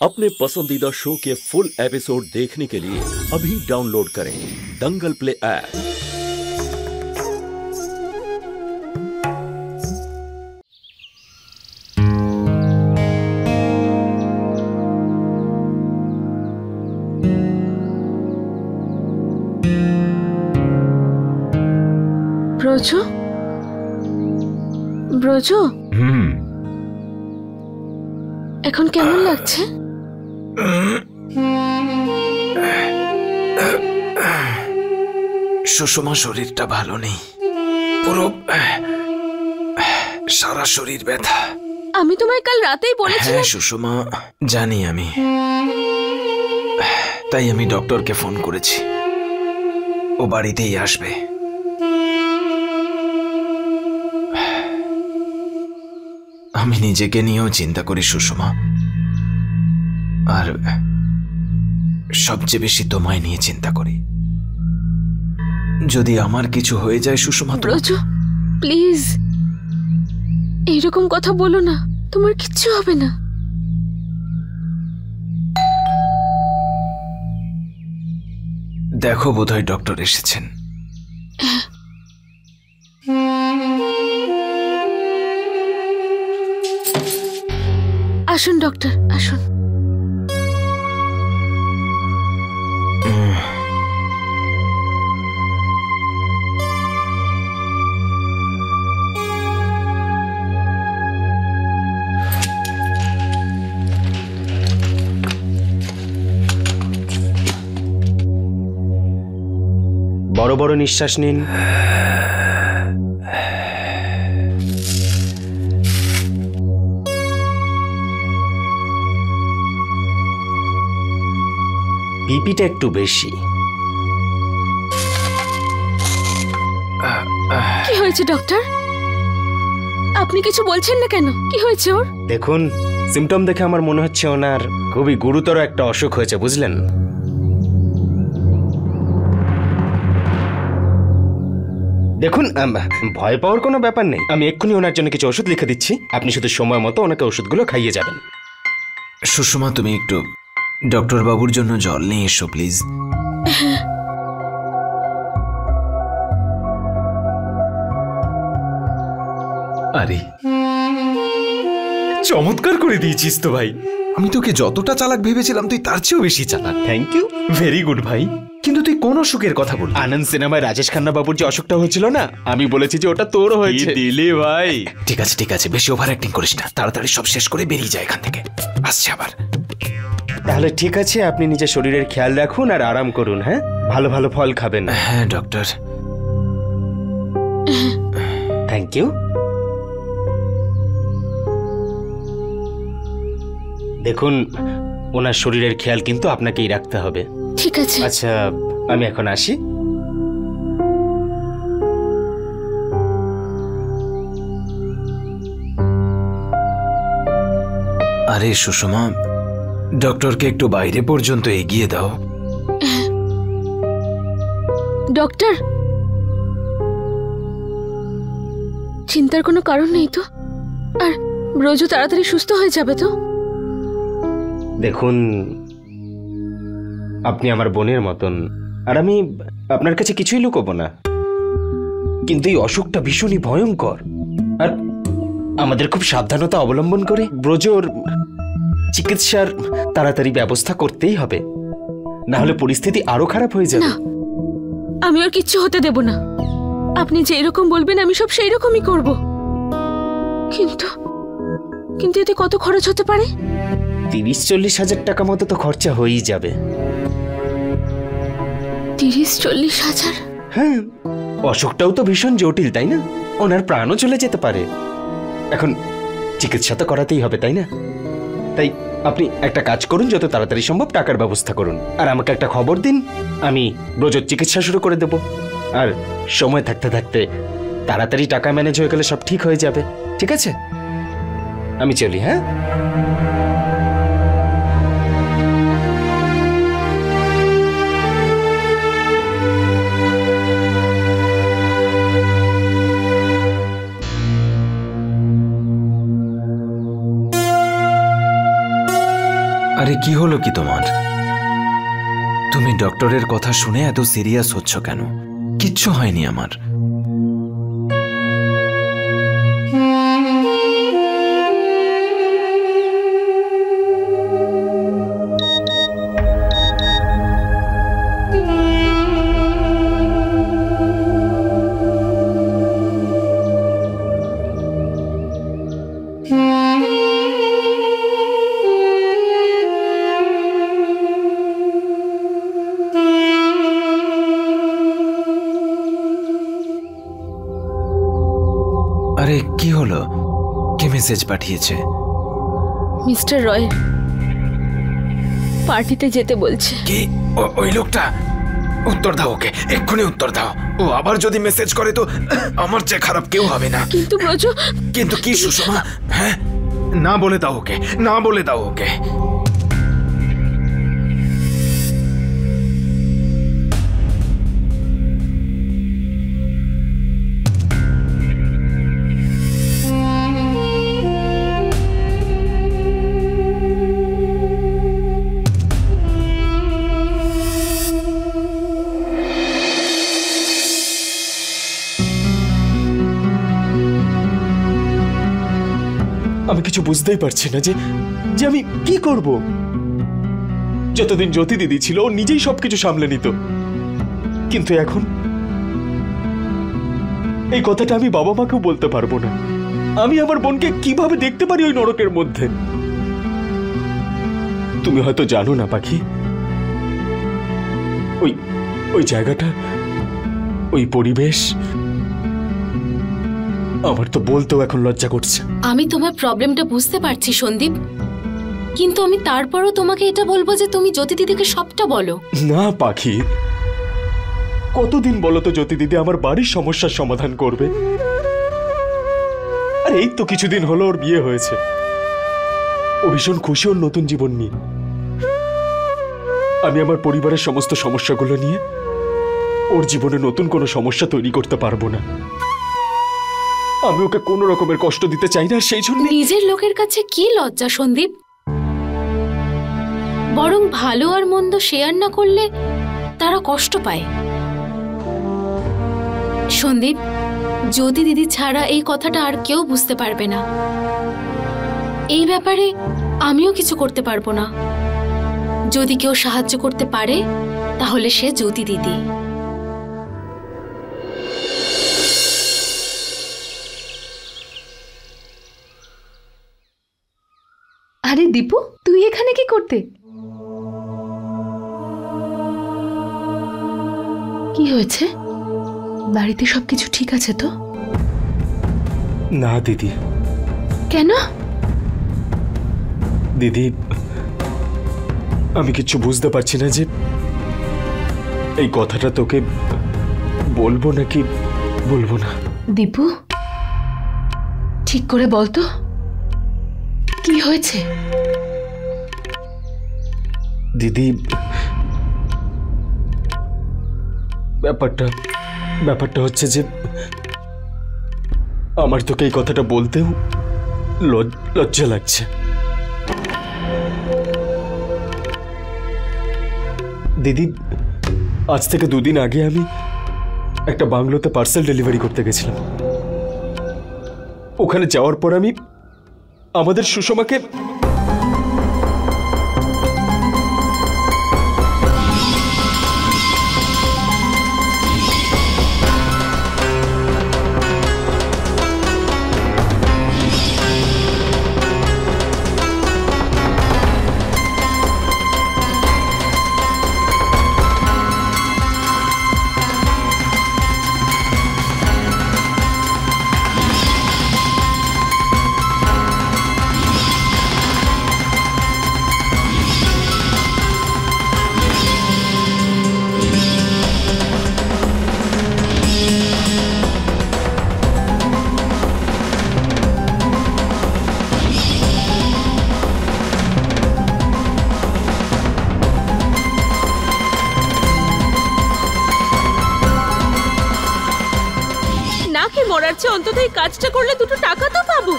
अपने पसंदीदा शो के फुल एपिसोड देखने के लिए अभी डाउनलोड करें दंगल प्ले ऐप। ব্রজো, ব্রজো, এখন কেমন লাগছে? সুষমা শরীরটা ভালো নেই, পুরো সারা শরীর ব্যথা। আমি তোমায় কাল রাতেই বলেছিলাম। হ্যাঁ সুষমা, জানি আমি, তাই আমি ডক্টরকে ফোন করেছি, ও বাড়িতেই আসবে। আমি নিজেকে নিয়েও চিন্তা করি সুষমা, আর সবচেয়ে বেশি তোমায় নিয়ে চিন্তা করি। যদি আমার কিছু হয়ে যায় সুষমা। ব্রজো প্লিজ এইরকম কথা বলো না, তোমার কিচ্ছু হবে না। দেখো বোধহয় ডক্টর এসেছেন। আসুন ডক্টর, আসুন। বড় বড় নিঃশ্বাস নিন। বিপিটা একটু বেশি। কি হয়েছে ডক্টর? আপনি কিছু বলছেন না কেন? কি হয়েছে ওর? দেখুন, সিমটম দেখে আমার মনে হচ্ছে ওনার খুবই গুরুতর একটা অসুখ হয়েছে, বুঝলেন? দেখুন, ভয় পাওয়ার কোনো ব্যাপার নেই। আমি এক্ষুনি ওনার জন্য কিছু ওষুধ লিখে দিচ্ছি, আপনি শুধু সময় মতো ওনাকে ওষুধগুলো খাইয়ে যাবেন। সুষমা, তুমি একটু ডক্টর বাবুর জন্য জল নিয়ে এসো প্লিজ। আরে চমৎকার করে দিয়েছিস তো ভাই। আমি তোকে যতটা চালাক ভেবেছিলাম তুই তার চেয়েও বেশি চালাক। থ্যাংক ইউ, ভেরি গুড ভাই। কিন্তু তুই কোন অসুখের কথা বল? আনন্দ সিনেমায় রাজেশ খান্না বাবুর যে অসুখটা হয়েছিল না, আমি বলেছি যে ওটা তোর হয়েছে। দিলি ভাই। ঠিক আছে ঠিক আছে, বেশি ওভার অ্যাক্টিং করিস না, তাড়াতাড়ি সব শেষ করে বেরিয়ে যায় এখান থেকে। আসছে আবার। তাহলে ঠিক আছে, আপনি নিজের শরীরের খেয়াল রাখুন আর আরাম করুন। হ্যাঁ, ভালো ভালো ফল খাবেন। হ্যাঁ ডক্টর। Thank you. দেখুন, ওনার শরীরের খেয়াল কিন্তু আপনাকেই রাখতে হবে। ঠিক আছে। আচ্ছা, আমি এখন আসি। আরে সুষমা, ডক্টরকে একটু বাইরে পর্যন্ত এগিয়ে দাও। ডক্টর, চিন্তার কোনো কারণ নেই তো? আর ব্রজো তাড়াতাড়ি সুস্থ হয়ে যাবে তো? দেখুন, আপনি আমার বোনের মতন, আর আমি আপনার কাছে কিছুই লুকোবো না। কিন্তু এই অসুখটা ভীষণই ভয়ঙ্কর, আর আমাদের খুব সাবধানতা অবলম্বন করে ব্রজোর চিকিৎসার তাড়াতাড়ি ব্যবস্থা করতেই হবে, না হলে পরিস্থিতি আরো খারাপ হয়ে যাবে। না, আমি ওর কিচ্ছু হতে দেব না। আপনি যে এরকম বলবেন আমি সব সেই রকমই করব। কিন্তু কিন্তু এতে কত খরচ হতে পারে? 30-40 হাজার টাকা মতো তো খরচা হয়েই যাবে। 30-40 হাজার? হ্যাঁ, অসুখটাও তো ভীষণ জটিল, তাই না? ওনার প্রাণও চলে যেতে পারে। এখন চিকিৎসা তো করাতেই হবে, তাই না? তাই আপনি একটা কাজ করুন, যত তাড়াতাড়ি সম্ভব টাকার ব্যবস্থা করুন, আর আমাকে একটা খবর দিন, আমি ব্রজোর চিকিৎসা শুরু করে দেব। আর সময় থাকতে থাকতে তাড়াতাড়ি টাকা ম্যানেজ হয়ে গেলে সব ঠিক হয়ে যাবে। ঠিক আছে, আমি চলি। হ্যাঁ। আরে কি হলো কি তোমার? তুমি ডক্টরের কথা শুনে এত সিরিয়াস হচ্ছ কেন? কিচ্ছু হয়নি আমার। আরে কি হলো? কে মেসেজ পাঠিয়েছে? মিস্টার রয় পার্টিতে যেতে বলছে। কি? ওই লোকটা? উত্তর দাও ওকে, এক্ষুনি উত্তর দাও। ও আবার যদি মেসেজ করে তো আমার চেয়ে খারাপ কেউ হবে না। কিন্তু ব্রজ। কিন্তু কি সুষমা? হ্যাঁ, না বলে দাও ওকে, না বলে দাও ওকে। আমি কিছু বুঝতেই পারছি না যে যে আমি কি করব। যতদিন জ্যোতি দিদি ছিল ও নিজেই সবকিছু সামলে নিত, কিন্তু এখন এই কথাটা আমি বাবা মাকেও বলতে পারবো না। আমি আমার বোনকে কিভাবে দেখতে পারি ওই নরকের মধ্যে? তুমি হয়তো জানো না পাখি, ওই ওই জায়গাটা, ওই পরিবেশ, আমার তো বলতেও এখন লজ্জা করছে। আমি তোমার প্রবলেমটা বুঝতে পারছি সন্দীপ, কিন্তু আমি তারপরও তোমাকে এটা বলবো যে তুমি জ্যোতি দিদিকে সবটা বলো। না পাখি, কতদিন বলো তো জ্যোতি দিদি আমার বাড়ির সমস্যার সমাধান করবে? আর এই তো কিছুদিন হলো ওর বিয়ে হয়েছে, ও ভীষণ খুশি ওর নতুন জীবন নিয়ে। আমি আমার পরিবারের সমস্ত সমস্যাগুলো নিয়ে ওর জীবনে নতুন কোনো সমস্যা তৈরি করতে পারবো না। আমি ওকে কোনো রকমের কষ্ট দিতে চাই না, সেই জন্য। নিজের লোকের কাছে কি লজ্জা সন্দীপ? বরং ভালো আর মন্দ শেয়ার না করলে তারা কষ্ট পায়। সন্দীপ, জ্যোতি দিদি ছাড়া এই কথাটা আর কেউ বুঝতে পারবে না। এই ব্যাপারে আমিও কিছু করতে পারবো না। যদি কেউ সাহায্য করতে পারে তাহলে সে জ্যোতি দিদি। আরে দীপু, তুই এখানে কি করতে? কি হয়েছে? বাড়িতে সবকিছু ঠিক আছে তো? না দিদি। কেন? দিদি, আমি কিচ্ছু বুঝতে পারছি না যে এই কথাটা তোকে বলবো নাকি বলবো না। দীপু, ঠিক করে বল তো কি হয়েছে? দিদি, ব্যাপারটা হচ্ছে যে আমার তোকে এই কথাটা বলতেও লজ্জা লাগছে। দিদি, আজ থেকে 2 দিন আগে আমি একটা বাংলোতে পার্সেল ডেলিভারি করতে গেছিলাম। ওখানে যাওয়ার পর আমি আমাদের সুষমাকে মরার চেয়ে অন্তত এই কাজটা করলে দুটো টাকা তো পাবো।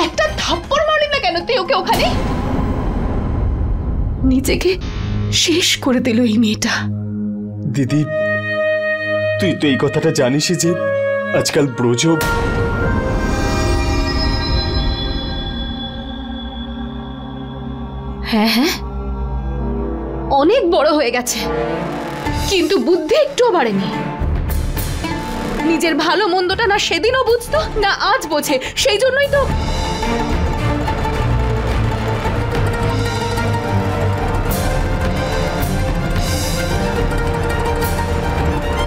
একটা থাপ্পড় মারলি না কেন তুই ওকে ওখানে? নিজেকে শেষ করে দিল এই মেয়েটা। দিদি, তুই তো এই কথাটা জানিসই যে আজকাল ব্রজ হ্যাঁ হ্যাঁ, অনেক বড় হয়ে গেছে, কিন্তু বুদ্ধি একটুও বাড়েনি। নিজের ভালো মন্দটা না সেদিনও বুঝতো না আজ বোঝে, সেই জন্যই তো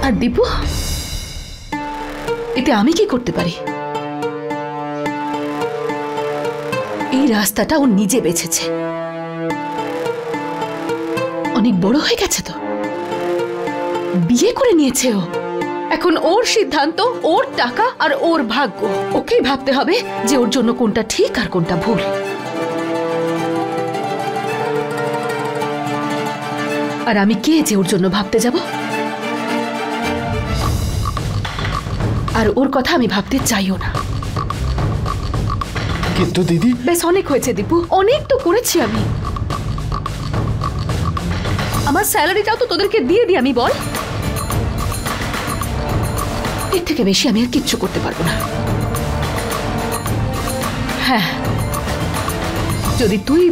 আর দীপু, এতে আমি কি করতে পারি? এই রাস্তাটা ও নিজে বেছেছে, অনেক বড় হয়ে গেছে তো, বিয়ে করে নিয়েছে ও। এখন ওর সিদ্ধান্ত, ওর টাকা আর ওর ভাগ্য, ওকেই ভাবতে হবে যে ওর জন্য কোনটা ঠিক আর কোনটা ভুল। আর আমি কে যে ওর জন্য ভাবতে যাব? আর ওর কথা আমি ভাবতে চাইও না। কিন্তু দিদি, বেশ অনেক হয়েছে দীপু, অনেক তো করেছি আমি। আমার স্যালারিটাও তো তোদেরকে দিয়ে দিই আমি, বল। এর থেকে বেশি আমি আর কিচ্ছু করতে পারবো না। হ্যাঁ, যদি তুই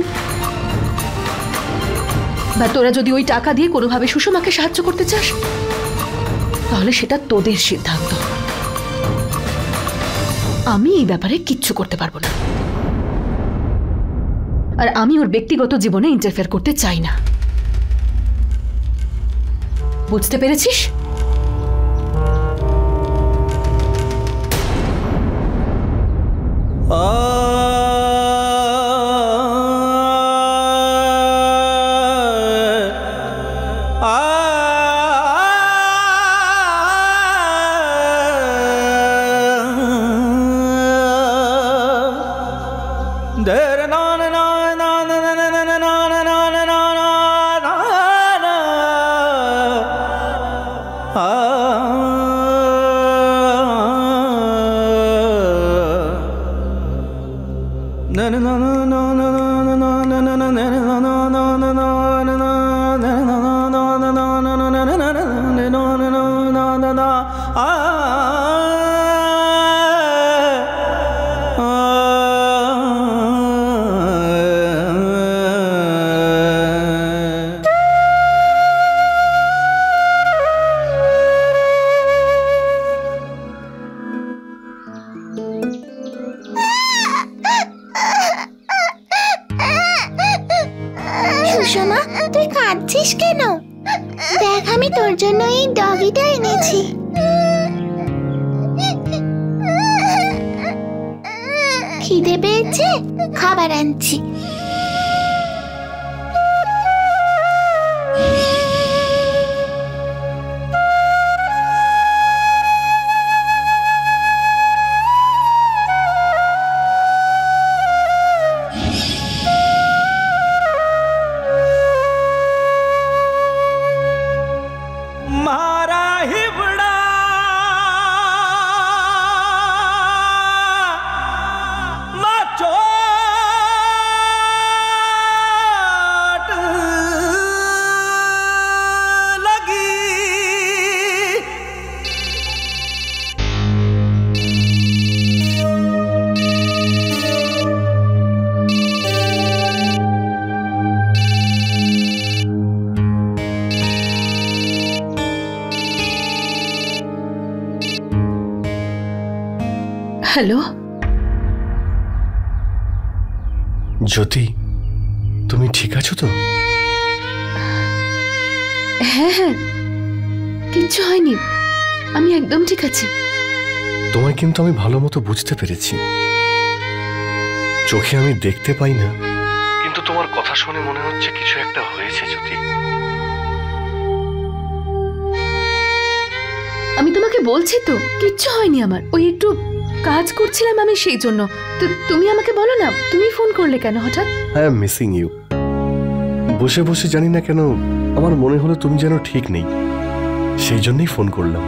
বা তোরা যদি ওই টাকা দিয়ে কোনোভাবে সুষমাকে সাহায্য করতে চাস, তাহলে সেটা তোদের সিদ্ধান্ত। আমি এই ব্যাপারে কিচ্ছু করতে পারবো না, আর আমি ওর ব্যক্তিগত জীবনে ইন্টারফেয়ার করতে চাই না। বুঝতে পেরেছিস? সুষমা, তুই কাঁদছিস কেন? দেখ, আমি তোর জন্য এই ডগিটা এনেছি। খিদে পেয়েছে? খাবার আনছি। হ্যালো জ্যোতি, তুমি ঠিক আছো তো? হ্যাঁ হ্যাঁ, কিচ্ছু হয়নি, আমি একদম ঠিক আছি। তোমায় কিন্তু আমি ভালো মতো বুঝতে পেরেছি। চোখে আমি দেখতে পাই না, কিন্তু তোমার কথা শুনে মনে হচ্ছে কিছু একটা হয়েছে জ্যোতি। আমি তোমাকে বলছি তো, কিচ্ছু হয়নি আমার। ওই একটু কাজ করছিলাম আমি, সেই জন্য। তো তুমি আমাকে বলো না, তুমি ফোন করলে কেন হঠাৎ? I am missing you. বসে বসে জানি না কেন আমার মনে হলো তুমি যেন ঠিক নেই, সেই জন্যই ফোন করলাম।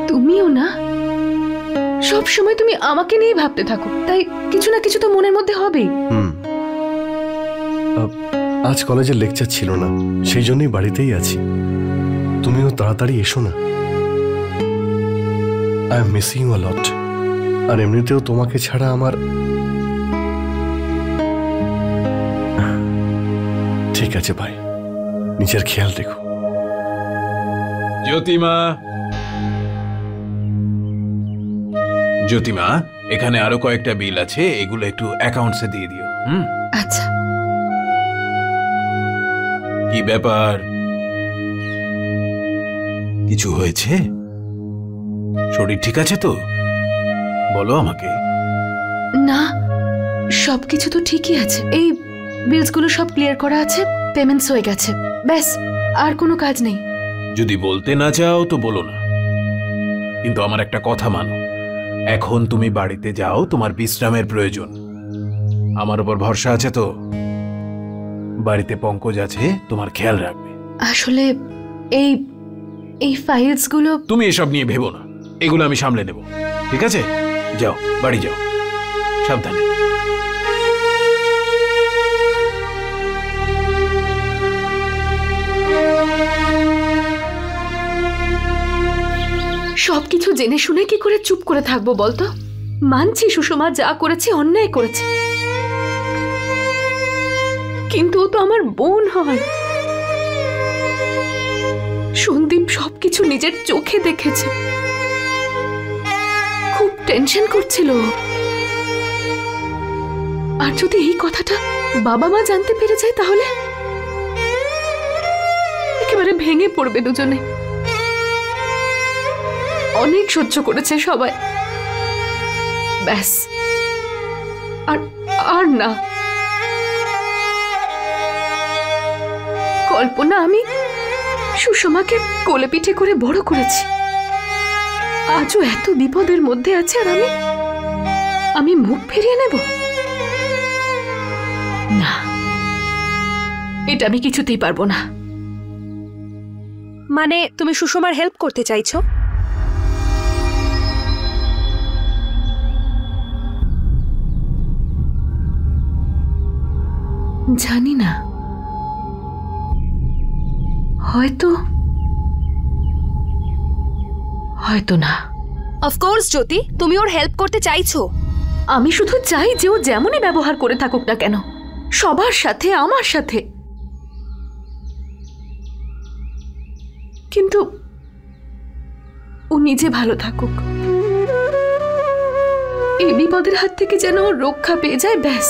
তুমিও না? সব সময় তুমি আমাকে নিয়ে ভাবতে থাকো, তাই কিছু না কিছু তো মনের মধ্যে হবেই। আজ কলেজের লেকচার ছিল না, সেই জন্যই বাড়িতেই আছি। তুমিও তাড়াতাড়ি এসো না। I am missing you a lot. আর এমনিতেও তোমাকে ছাড়া আমার... ঠিক আছে ভাই, নিজের খেয়াল রেখো। জ্যোতিমা, জ্যোতিমা, এখানে আরো কয়েকটা বিল আছে, এগুলো একটু অ্যাকাউন্টসে দিয়ে দিও। আচ্ছা। কি ব্যাপার, কিছু হয়েছে? শরীর ঠিক আছে তো? বলো আমাকে। না, সবকিছু তো ঠিকই আছে। এই বিলস গুলো সব ক্লিয়ার করা আছে, পেমেন্টস হয়ে গেছে, ব্যাস, আর কোনো কাজ নেই। যদি বলতে না চাও তো বলো না, কিন্তু আমার একটা কথা মানো, এখন তুমি বাড়িতে যাও, তোমার বিশ্রামের প্রয়োজন। আমার উপর ভরসা আছে তো? বাড়িতে পঙ্কজ আছে, তোমার খেয়াল রাখবে। আসলে এই ফাইলস গুলো... তুমি এসব নিয়ে ভেবো না, এগুলো আমি সামলে নেব, ঠিক আছে? যাও, বাড়ি যাও, সাবধানে। সবকিছু জেনে শুনে কি করে চুপ করে থাকবো বলতো? মানছি সুষমা যা করেছে অন্যায় করেছে, কিন্তু ও তো আমার বোন হয়। সন্দীপ সবকিছু নিজের চোখে দেখেছে, খুব টেনশন করছিল। আর যদি এই কথাটা বাবা মা জানতে পেরে যায় তাহলে একেবারে ভেঙে পড়বে দুজনে। অনেক সহ্য করেছে সবাই, ব্যাস আর না। কল্পনা, আমি সুষমাকে কোলে পিঠে করে বড় করেছি, আজও এত বিপদের মধ্যে আছে আর আমি মুখ ফিরিয়ে নেব না, এটা আমি কিছুতেই পারবো না। মানে তুমি সুষমার হেল্প করতে চাইছো? জানি না, হয়তো না। অফকোর্স জ্যোতি, তুমি ওর হেল্প করতে চাইছো। আমি শুধু চাই যে ও যেমনই ব্যবহার করে থাকুক না কেন, সবার সাথে, আমার সাথে, কিন্তু ও নিজে ভালো থাকুক। এই বিপদের হাত থেকে যেন ও রক্ষা পেয়ে যায়, ব্যাস।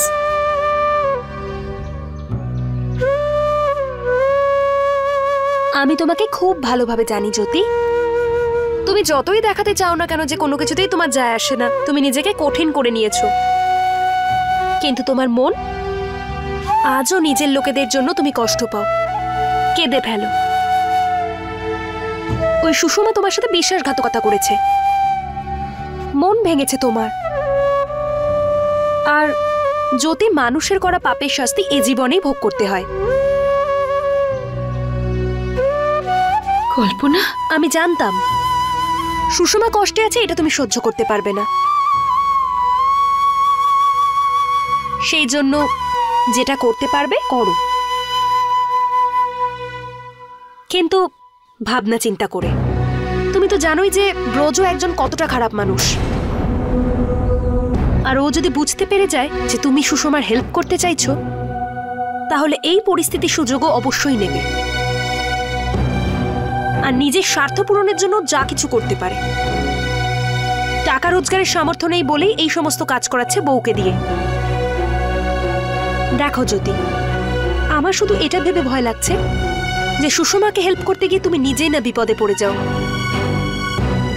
আমি তোমাকে খুব ভালোভাবে জানি জ্যোতি, তুমি যতই দেখাতে চাও না কেন যে কোনো কিছুতেই তোমার যায় আসে না, তুমি নিজেকে কঠিন করে নিয়েছো, কিন্তু তোমার মন আজও নিজের লোকেদের জন্য তুমি কষ্ট পাও, কেঁদে ফেলো। ওই সুষমা তোমার সাথে বিশ্বাসঘাতকতা করেছে, মন ভেঙেছে তোমার। আর জ্যোতি, মানুষের করা পাপের শাস্তি এ জীবনেই ভোগ করতে হয়। কল্পনা, আমি জানতাম সুষমা কষ্টে আছে, এটা তুমি সহ্য করতে পারবে না, সেই জন্য যেটা করতে পারবে করো, কিন্তু ভাবনা চিন্তা করে। তুমি তো জানোই যে ব্রজ একজন কতটা খারাপ মানুষ, আর ও যদি বুঝতে পেরে যায় যে তুমি সুষমার হেল্প করতে চাইছো, তাহলে এই পরিস্থিতির সুযোগও অবশ্যই নেবে, আর নিজের স্বার্থ পূরণের জন্য যা কিছু করতে পারে। টাকা রোজগারের সামর্থ্য নেই বলেই এই সমস্ত কাজ করাচ্ছে বউকে দিয়ে। দেখো জ্যোতি, আমার শুধু এটা ভেবে ভয় লাগছে যে সুষমাকে হেল্প করতে গিয়ে তুমি নিজেই না বিপদে পড়ে যাও।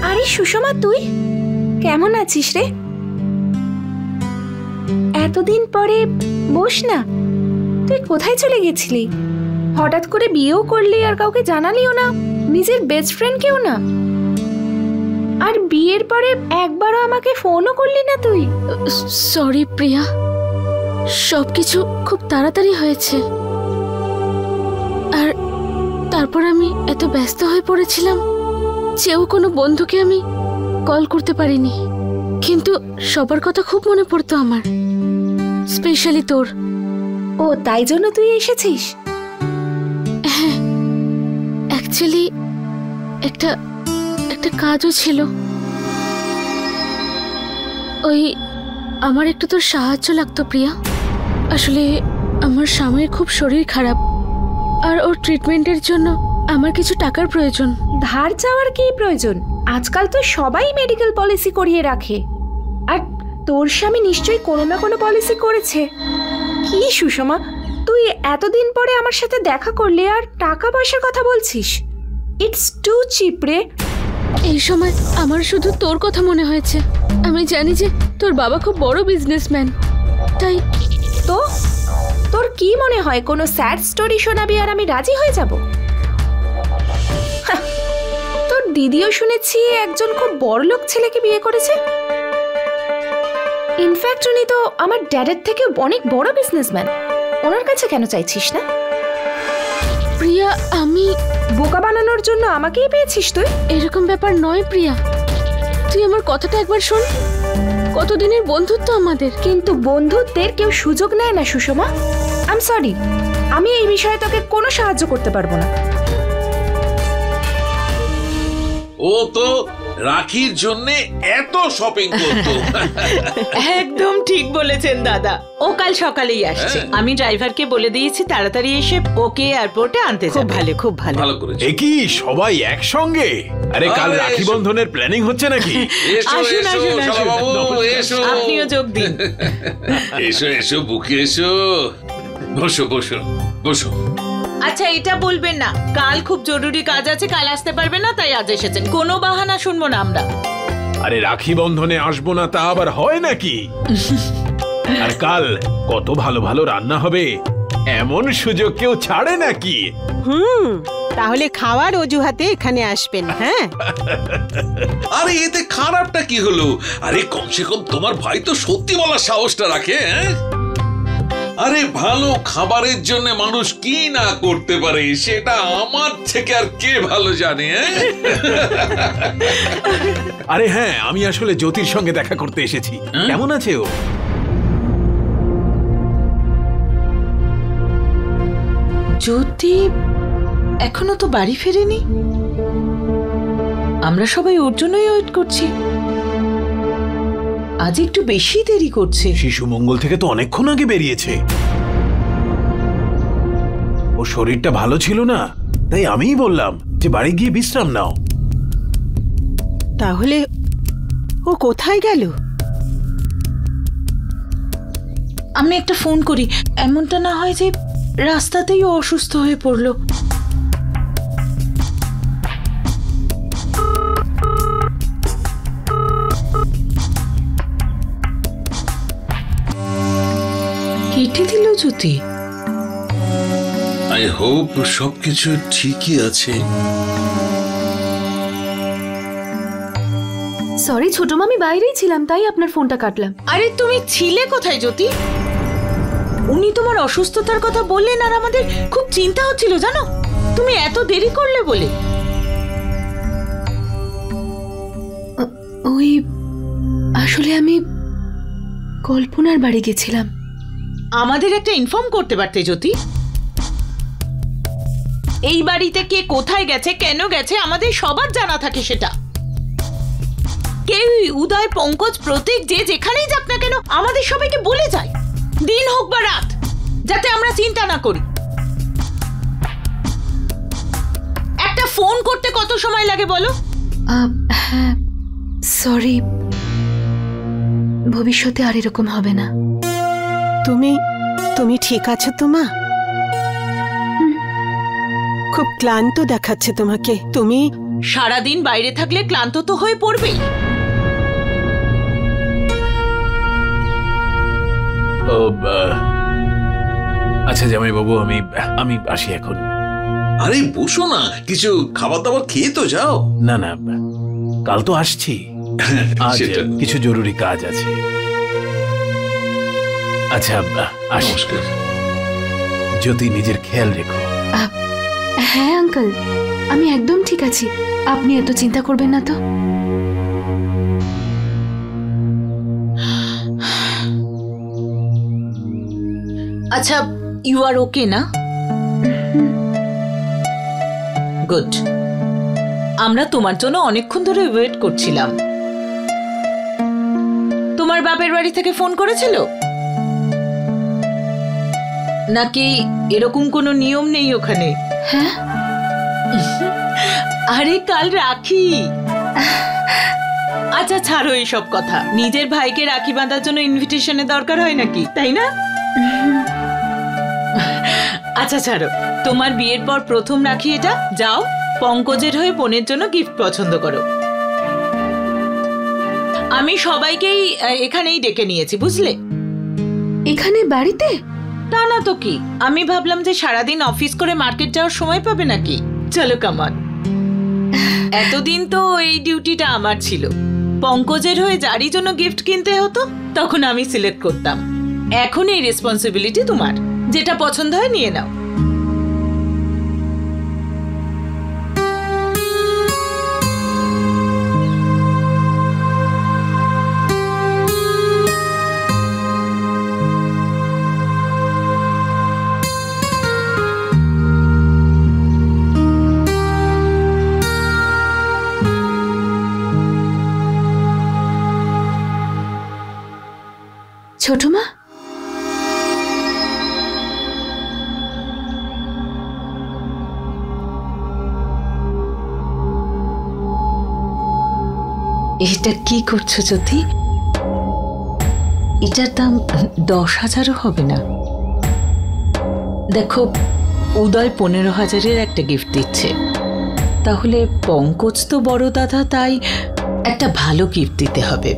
আরে সুষমা, তুই কেমন আছিস রে? এতদিন পরে বস না। তুই কোথায় চলে গেছিলি? হঠাৎ করে বিয়েও করলি আর কাউকে জানালিও না, নিজের বেস্ট ফ্রেন্ডকেও না, আর বিয়ের পরে একবারও আমাকে ফোনও করলি না তুই। সরি প্রিয়া, সবকিছু খুব তাড়াতাড়ি হয়েছে, আর তারপর আমি এত ব্যস্ত হয়ে পড়েছিলাম যেও কোনো বন্ধুকে আমি কল করতে পারিনি। কিন্তু সবার কথা খুব মনে পড়তো আমার, স্পেশালি তোর। ও তাই জন্য তুই এসেছিস? হ্যাঁ, অ্যাকচুয়ালি একটা কাজও ছিল। ওই আমার একটু তোর সাহায্য লাগতো প্রিয়া। আসলে আমার স্বামীর খুব শরীর খারাপ, আর ওর ট্রিটমেন্টের জন্য আমার কিছু টাকার প্রয়োজন। ধার চাওয়ার কি প্রয়োজন? আজকাল তো সবাই মেডিকেল পলিসি করিয়ে রাখে, আর তোর স্বামী নিশ্চয়ই কোনো না কোনো পলিসি করেছে। কি সুষমা, তুই এতদিন পরে আমার সাথে দেখা করলি আর টাকা পয়সার কথা বলছিস? ইটস টু চিপ রে। এই সময় আমার শুধু তোর কথা মনে হয়েছে। আমি জানি যে তোর বাবা খুব বড় বিজনেসম্যান, তাই তো তোর কি মনে হয় কোনো স্যাড স্টোরি শোনাবি আর আমি রাজি হয়ে যাব? তোর দিদিও শুনেছি একজন খুব বড়লোক ছেলেকে বিয়ে করেছে। ইনফ্যাক্ট উনি তো আমার ড্যাডের থেকে অনেক বড় বিজনেসম্যান। ওনার কাছে কেন চাইছিস না? প্রিয়া, আমি বোকা বানানোর জন্য আমাকেই পেয়েছিস তুই? এরকম ব্যাপার নয় প্রিয়া, তুই আমার কথাটা একবার শোন। কতদিনের বন্ধুত্ব আমাদের। কিন্তু বন্ধুত্বের কেউ সুযোগ নেয় না সুষমা। আই এম সরি, আমি এই বিষয়ে তোকে কোনো সাহায্য করতে পারবো না। ও তো রাখির জন্য এত শপিং করতো। একদম ঠিক বলেছেন দাদা, ও কাল সকালেই আসছে। আমি ড্রাইভারকে বলে দিয়েছি তাড়াতাড়ি এসে ওকে এয়ারপোর্টে আনতে যাবে। খুব ভালো, ভালো করেছে। এ কি সবাই একসঙ্গে? আরে কাল রাখি বন্ধনের প্ল্যানিং হচ্ছে নাকি? আসুন আসুন আসুন, আপনিও যোগ দিন। এসো এসো বুকে এসো, বসো বসো বসো। আচ্ছা, এটা বলবেন না কাল খুব জরুরি কাজ আছে, কাল আসতে পারবে না, তাই আজ এসেছেন। কোনো বাহানা শুনবো না আমরা। আরে রাখি বন্ধনে আসবো না তা আবার হয় নাকি? আর কাল কত ভালো ভালো রান্না হবে, এমন সুযোগ কেউ ছাড়ে নাকি? তাহলে খাওয়ার অজুহাতে এখানে আসবেন। হ্যাঁ, আরে এতে খারাপটা কি হলো? আরে কমসে কম তোমার ভাই তো সত্যি বলার সাহসটা রাখে। আরে ভালো খাবারের জন্য মানুষ কি না করতে পারে সেটা আমার থেকে আর কে ভালো জানে। আরে হ্যাঁ, আমি আসলে জ্যোতির সঙ্গে দেখা করতে এসেছি। কেমন আছে ও? জ্যোতি এখনো তো বাড়ি ফেরেনি। আমরা সবাই ওর জন্যই ওয়েট করছি। আজ একটু বেশি দেরি করছে। শিশু মঙ্গল থেকে তো অনেকক্ষণ আগে বেরিয়েছে। ও শরীরটা ভালো ছিল না, তাই আমিই বললাম যে বাড়ি গিয়ে বিশ্রাম নাও। তাহলে ও কোথায় গেল? আমি একটা ফোন করি, এমনটা না হয় যে রাস্তাতেই ও অসুস্থ হয়ে পড়লো। কেটে দিল জ্যোতি। আই হোপ সবকিছু ঠিকই আছে। সরি ছোট মামি, বাইরেই ছিলাম তাই আপনার ফোনটা কাটলাম। আরে তুমি ছিলে কোথায় জ্যোতি? উনি তোমার অসুস্থতার কথা বললেন আর আমাদের খুব চিন্তা হচ্ছিল জানো, তুমি এত দেরি করলে বলে। ওই আসলে আমি কল্পনার বাড়ি গেছিলাম। আমাদের একটা ইনফর্ম করতে পারতে জ্যোতি। এই বাড়িতে কে কোথায় গেছে, কেন গেছে, আমাদের সবার জানা থাকে সেটা। কেউ উদয়, পঙ্কজ, প্রতীক যে যেখানেই যাক না কেন আমাদের সবাইকে বলে যায়, দিন হোক বা রাত, যাতে আমরা চিন্তা না করি। একটা ফোন করতে কত সময় লাগে বলো? হ্যাঁ সরি, ভবিষ্যতে আর এরকম হবে না। তুমি ঠিক আছো তো মা? খুব ক্লান্ত দেখাচ্ছে তোমাকে। তুমি সারাদিন বাইরে থাকলে ক্লান্ত তো হয়ে পড়বেই। আচ্ছা জামাই বাবু, আমি আসি এখন। আরে বসো না, কিছু খাবার দাবার খেয়ে তো যাও। না না, কাল তো আসছি, আজ কিছু জরুরি কাজ আছে। আচ্ছা আসি। জ্যোতি, নিজের খেয়াল রেখো। হ্যাঁ আঙ্কেল, আমি একদম ঠিক আছি, আপনি এত চিন্তা করবেন না তো। আচ্ছা, ইউ আর ওকে না? গুড। আমরা তোমার জন্য অনেকক্ষণ ধরে ওয়েট করছিলাম। তোমার বাপের বাড়ি থেকে ফোন করেছিল নাকি এরকম কোনো নিয়ম নেই ওখানে? হ্যাঁ, আরে কাল রাখি। আচ্ছা ছাড়ো এইসব কথা। নিজের ভাইকে রাখি বাঁধার জন্য ইনভিটেশনের দরকার হয় নাকি, তাই না? আচ্ছা ছাড়ো, তোমার বিয়ের পর প্রথম রাখি এটা। যাও পঙ্কজের হয়ে বোনের জন্য গিফট পছন্দ করো। আমি সবাইকেই এখানেই ডেকে নিয়েছি, বুঝলে? এখানে বাড়িতে? তা না তো কি, আমি ভাবলাম যে সারাদিন অফিস করে মার্কেট যাওয়ার সময় পাবে নাকি। চলো কামান। এতদিন তো এই ডিউটিটা আমার ছিল। পঙ্কজের হয়ে যারই জন্য গিফট কিনতে হতো তখন আমি সিলেক্ট করতাম। এখন এই রেসপন্সিবিলিটি তোমার। যেটা পছন্দ হয় নিয়ে নাও। ছোট মা, এটা কি করছো জ্যোতি? এটার দাম 10,000ও হবে না। দেখো, উদয় 15,000-এর একটা গিফট দিচ্ছে। তাহলে পঙ্কজ তো বড় দাদা, তাই একটা ভালো গিফট দিতে হবে।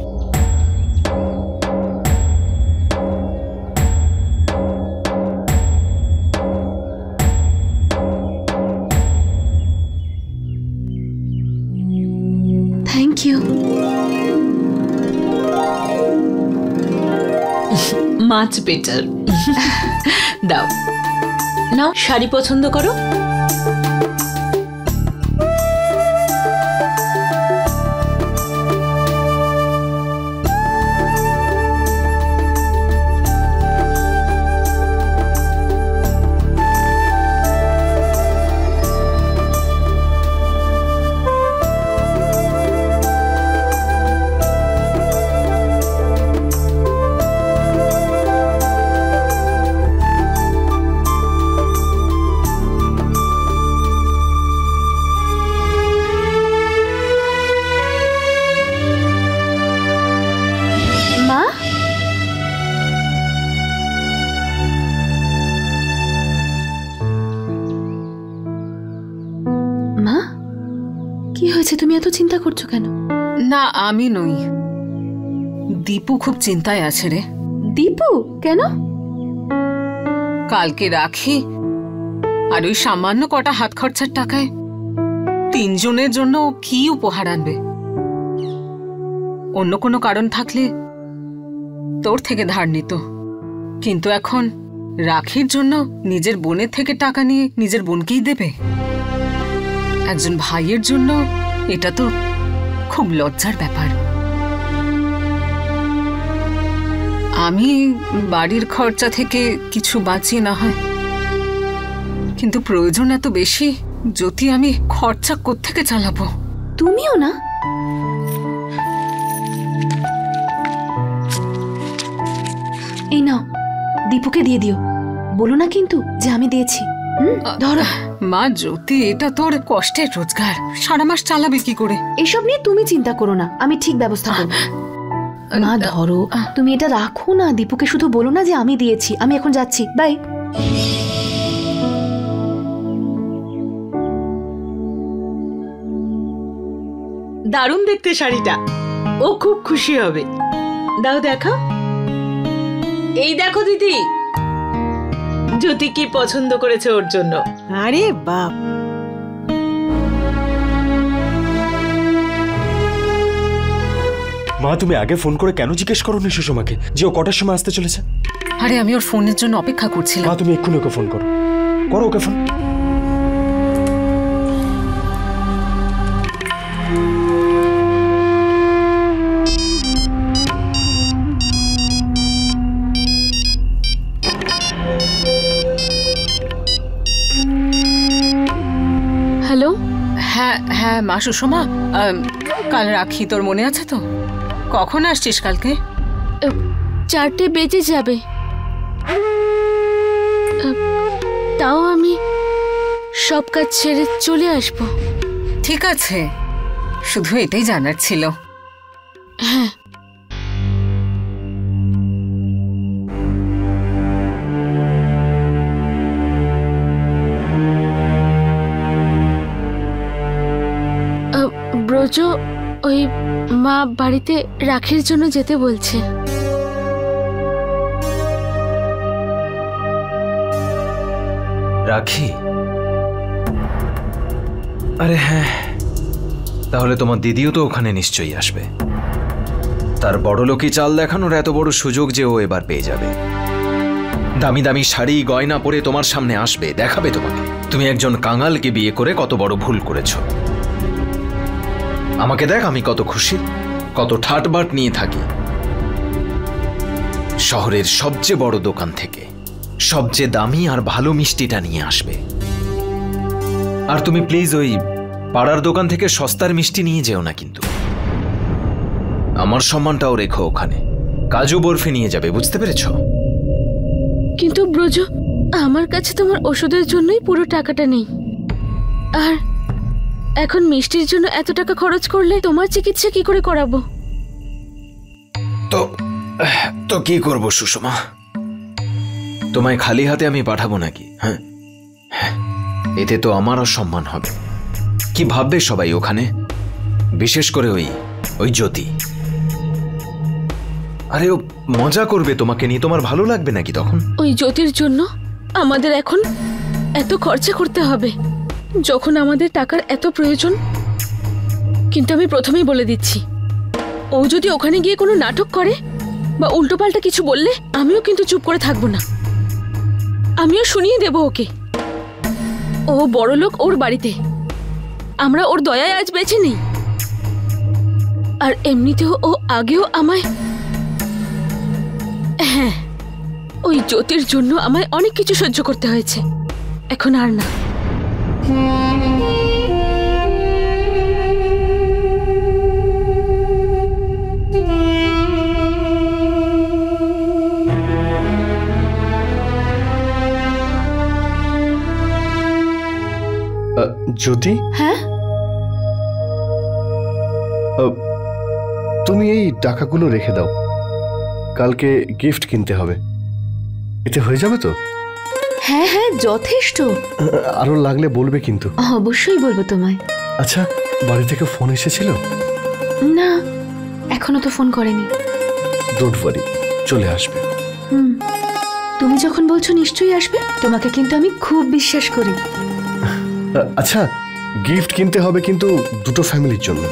Thank you. Much better. দাও, নাও শাড়ি পছন্দ করো। কি হয়েছে? তুমি এত চিন্তা করছো কেন? না, আমি নই, দীপু খুব চিন্তায় আছে রে। দীপু কেন? কালকে রাখি, আর ওই সামান্য কটা হাত খরচার টাকায় 3 জনের জন্য কি উপহার আনবে? অন্য কোনো কারণ থাকলে তোর থেকে ধার নিত, কিন্তু এখন রাখির জন্য নিজের বোনের থেকে টাকা নিয়ে নিজের বোনকেই দেবে? একজন ভাইয়ের জন্য এটা তো খুব লজ্জার ব্যাপার। আমি বাড়ির খরচা থেকে কিছু বাঁচিয়ে না হয়, কিন্তু প্রয়োজন এত বেশি, যদি আমি খরচা কোত্থেকে চালাবো? তুমিও না? এই নাও, দীপুকে দিয়ে দিও। বলো না কিন্তু যে আমি দিয়েছি। ধরো। মা জ্যোতি, এটা তোর কষ্টের রোজগার, সারা মাস চালাবে কি করে? এসব নিয়ে তুমি চিন্তা করো না, আমি ঠিক ব্যবস্থা করব। মা ধরো, তুমি এটা রাখো না। দীপুকে শুধু বলো না যে আমি দিয়েছি। আমি এখন যাচ্ছি, বাই। দারুণ দেখতে শাড়িটা, ও খুব খুশি হবে। দাও দেখো। এই দেখো দিদি, জ্যোতি কি পছন্দ করেছে ওর জন্য। আরে বাপ, মা তুমি আগে ফোন করে কেন জিজ্ঞেস করো নি সুষমাকে যে ও কটার সময় আসতে চলেছে? আরে আমি ওর ফোনের জন্য অপেক্ষা করছিলাম। মা তুমি এক্ষুনি ওকে ফোন করো, করো ওকে ফোন। হ্যাঁ হ্যাঁ মা সুষমা, কাল রাখি, তোর মনে আছে তো? কখন আসছিস কালকে? 4টে বেজে যাবে। তাও আমি সব কাজ ছেড়ে চলে আসব। ঠিক আছে, শুধু এটাই জানার ছিল। হ্যাঁ। ব্রজ, ওই মা বাড়িতে রাখির জন্য যেতে বলছে। রাখি? আরে হ্যাঁ, তাহলে তোমার দিদিও তো ওখানে নিশ্চয়ই আসবে। তার বড়লোকি চাল দেখানোর এত বড় সুযোগ যে ও এবার পেয়ে যাবে। দামি দামি শাড়ি গয়না পরে তোমার সামনে আসবে, দেখাবে তোমাকে তুমি একজন কাঙালকে বিয়ে করে কত বড় ভুল করেছ। আমাকে দেখ, আমি কত খুশি, কত ঠাটবাট নিয়ে থাকি। শহরের সবচেয়ে বড় দোকান থেকে সবচেয়ে দামি আর ভালো মিষ্টিটা নিয়ে আসবে। আর তুমি প্লিজ ওই পাড়ার দোকান থেকে সস্তার মিষ্টি নিয়ে যেও না, কিন্তু আমার সম্মানটাও রেখো ওখানে। কাজু বরফি নিয়ে যাবে, বুঝতে পেরেছ? কিন্তু ব্রজ, আমার কাছে তোমার ওষুধের জন্যই পুরো টাকাটা নেই। আর এখন মিষ্টির জন্য এত টাকা খরচ করলে তোমার চিকিৎসা কি করে করাবো? তো কি করব সুষমা? তোমায় খালি হাতে আমি পাঠাবো নাকি? হ্যাঁ, এতে তো আমারও সম্মান হবে। কি ভাববে সবাই ওখানে, বিশেষ করে ওই জ্যোতি। আরে ও মজা করবে তোমাকে নিয়ে, তোমার ভালো লাগবে নাকি তখন? ওই জ্যোতির জন্য আমাদের এখন এত খরচা করতে হবে যখন আমাদের টাকার এত প্রয়োজন? কিন্তু আমি প্রথমেই বলে দিচ্ছি, ও যদি ওখানে গিয়ে কোনো নাটক করে বা উল্টোপাল্টা কিছু বললে আমিও কিন্তু চুপ করে থাকবো না। আমিও শুনিয়ে দেব ওকে। ও বড় লোক, ওর বাড়িতে আমরা ওর দয়ায় আজ বেঁচে নেই। আর এমনিতেও ও আগেও আমায়, হ্যাঁ, ওই জ্যোতির জন্য আমায় অনেক কিছু সহ্য করতে হয়েছে, এখন আর না। জ্যোতি, হ্যাঁ, তুমি এই টাকাগুলো রেখে দাও, কালকে গিফট কিনতে হবে। এতে হয়ে যাবে তো? হ্যাঁ হ্যাঁ, যথেষ্ট। আরো লাগলে বলবে কিন্তু। অবশ্যই বলবো তোমায়। আচ্ছা, বাড়ি থেকে ফোন এসেছিল? না, এখনো তো ফোন করেনি। ডোন্ট ওয়ারি, চলে আসবে। তুমি যখন বলছো নিশ্চয়ই আসবে। তোমাকে কিন্তু আমি খুব বিশ্বাস করি। আচ্ছা, গিফট কিনতে হবে কিন্তু দুটো ফ্যামিলির জন্য।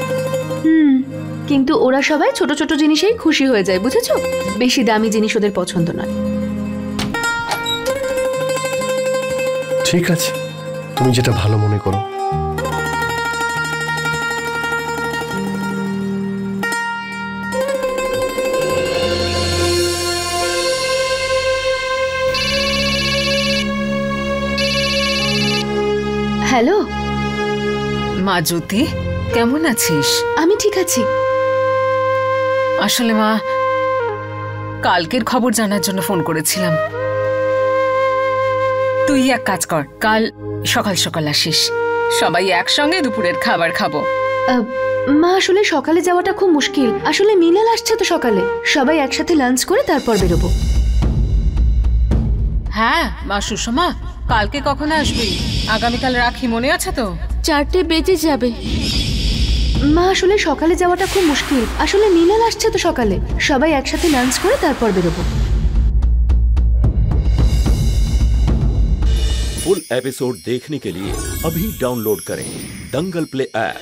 কিন্তু ওরা সবাই ছোট ছোট জিনিসেই খুশি হয়ে যায়, বুঝেছো? বেশি দামি জিনিস ওদের পছন্দ নয়। ঠিক আছে, তুমি যেটা ভালো মনে করো। হ্যালো মা জ্যোতি, কেমন আছিস? আমি ঠিক আছি। আসলে মা, কালকের খবর জানার জন্য ফোন করেছিলাম। তুই এক কাজ কর, কাল সকাল সকাল আসিস, সবাই একসঙ্গে দুপুরের খাবার খাবো। মা, আসলে সকালে যাওয়াটা খুব মুশকিল। আসলে মিলাল আসছে তো সকালে, সবাই একসাথে লাঞ্চ করে তারপর বেরোবো। হ্যাঁ মা সুষমা, কালকে কখন আসবি? আগামীকাল রাখি, মনে আছে তো? 4টে বেজে যাবে। মা, আসলে সকালে যাওয়াটা খুব মুশকিল। আসলে মিলাল আসছে তো সকালে, সবাই একসাথে লাঞ্চ করে তারপর বেরোবো। फुल एपिसोड देखने के लिए अभी डाउनलोड करें दंगल प्ले ऐप।